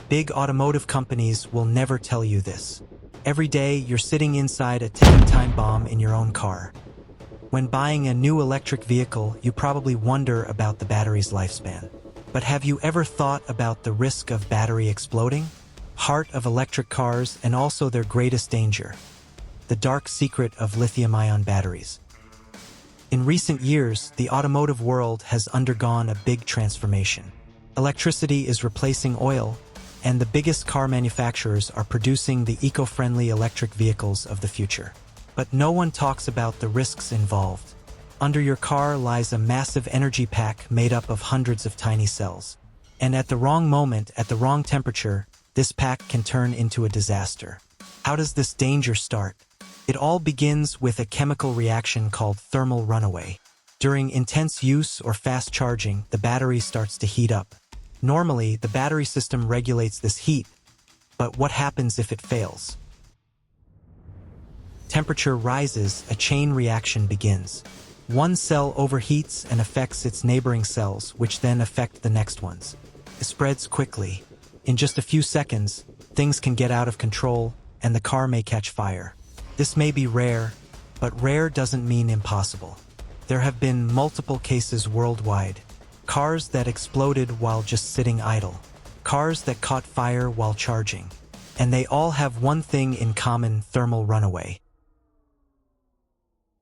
Big automotive companies will never tell you this. Every day, you're sitting inside a ticking time bomb in your own car. When buying a new electric vehicle, you probably wonder about the battery's lifespan. But have you ever thought about the risk of battery exploding? Heart of electric cars and also their greatest danger. The dark secret of lithium-ion batteries. In recent years, the automotive world has undergone a big transformation. Electricity is replacing oil, and the biggest car manufacturers are producing the eco-friendly electric vehicles of the future. But no one talks about the risks involved. Under your car lies a massive energy pack made up of hundreds of tiny cells. And at the wrong moment, at the wrong temperature, this pack can turn into a disaster. How does this danger start? It all begins with a chemical reaction called thermal runaway. During intense use or fast charging, the battery starts to heat up. Normally, the battery system regulates this heat, but what happens if it fails? Temperature rises, a chain reaction begins. One cell overheats and affects its neighboring cells, which then affect the next ones. It spreads quickly. In just a few seconds, things can get out of control, and the car may catch fire. This may be rare, but rare doesn't mean impossible. There have been multiple cases worldwide. Cars that exploded while just sitting idle. Cars that caught fire while charging. And they all have one thing in common: thermal runaway.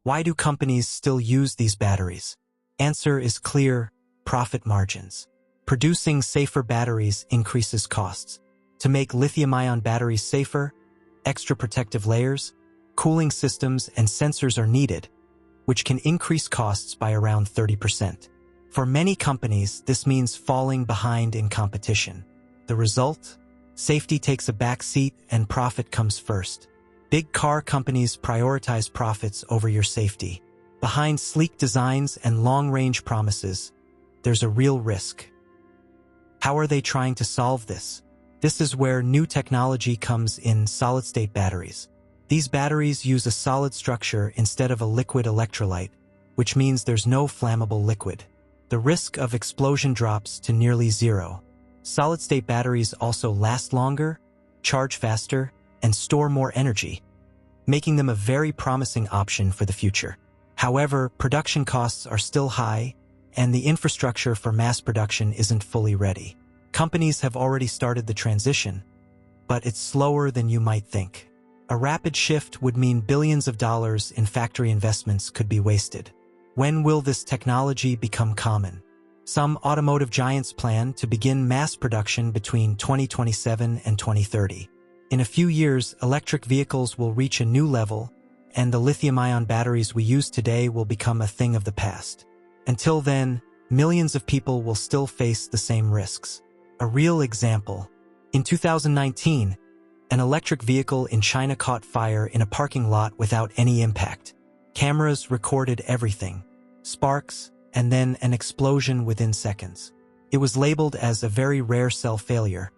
Why do companies still use these batteries? Answer is clear: profit margins. Producing safer batteries increases costs. To make lithium-ion batteries safer, extra protective layers, cooling systems, and sensors are needed, which can increase costs by around 30%. For many companies, this means falling behind in competition. The result? Safety takes a back seat and profit comes first. Big car companies prioritize profits over your safety. Behind sleek designs and long-range promises, there's a real risk. How are they trying to solve this? This is where new technology comes in: solid-state batteries. These batteries use a solid structure instead of a liquid electrolyte, which means there's no flammable liquid. The risk of explosion drops to nearly zero. Solid-state batteries also last longer, charge faster, and store more energy, making them a very promising option for the future. However, production costs are still high, and the infrastructure for mass production isn't fully ready. Companies have already started the transition, but it's slower than you might think. A rapid shift would mean billions of dollars in factory investments could be wasted. When will this technology become common? Some automotive giants plan to begin mass production between 2027 and 2030. In a few years, electric vehicles will reach a new level, and the lithium-ion batteries we use today will become a thing of the past. Until then, millions of people will still face the same risks. A real example: in 2019, an electric vehicle in China caught fire in a parking lot without any impact. Cameras recorded everything: sparks, and then an explosion within seconds. It was labeled as a very rare cell failure,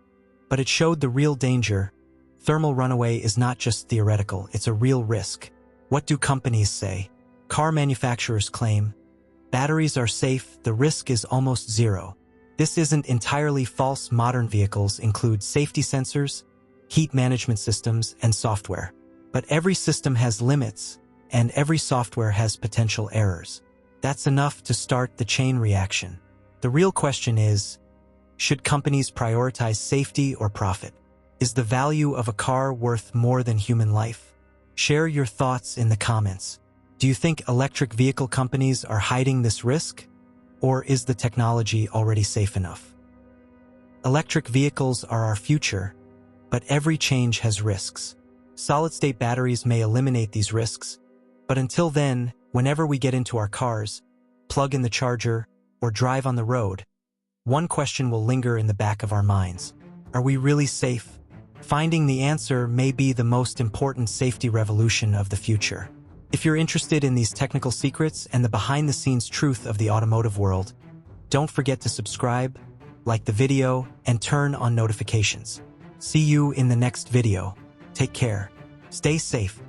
but it showed the real danger. Thermal runaway is not just theoretical, it's a real risk. What do companies say? Car manufacturers claim, batteries are safe, the risk is almost zero. This isn't entirely false. Modern vehicles include safety sensors, heat management systems, and software. But every system has limits, and every software has potential errors. That's enough to start the chain reaction. The real question is, should companies prioritize safety or profit? Is the value of a car worth more than human life? Share your thoughts in the comments. Do you think electric vehicle companies are hiding this risk? Or is the technology already safe enough? Electric vehicles are our future, but every change has risks. Solid-state batteries may eliminate these risks, but until then, whenever we get into our cars, plug in the charger, or drive on the road, one question will linger in the back of our minds: are we really safe? Finding the answer may be the most important safety revolution of the future. If you're interested in these technical secrets and the behind-the-scenes truth of the automotive world, don't forget to subscribe, like the video, and turn on notifications. See you in the next video. Take care. Stay safe.